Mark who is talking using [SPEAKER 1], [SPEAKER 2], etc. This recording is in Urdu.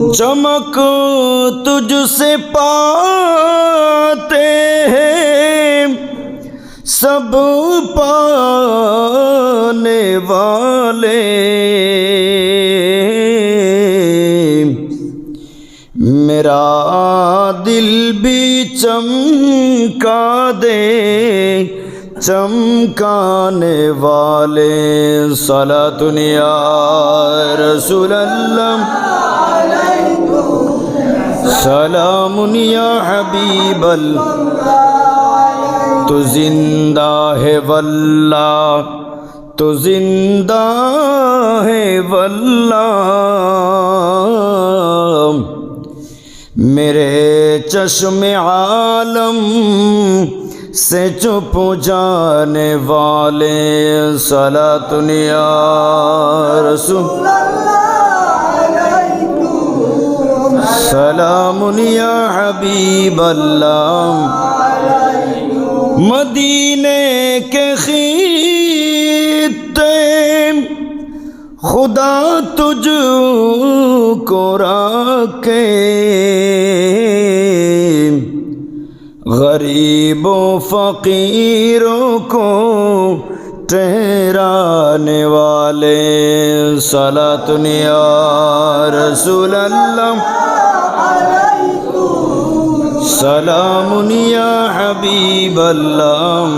[SPEAKER 1] چمک تجھ سے پاتے ہیں سب پانے والے، میرا دل بھی چمکا دے چمکانے والے، صلاۃ یا رسول اللہ، سلام یا حبیب اللہ، تو زندہ ہے واللہ، تو زندہ ہے واللہ، میرے چشم عالم سے چھپ جانے والے، صلاۃ یا رسول سلام یا حبیب اللہ، مدینے کے خطے خدا تجھ کو رکھے، غریب و فقیروں کو ٹھہرانے والے، صلاۃ یا رسول اللہ، سلام یا حبیب اللہ،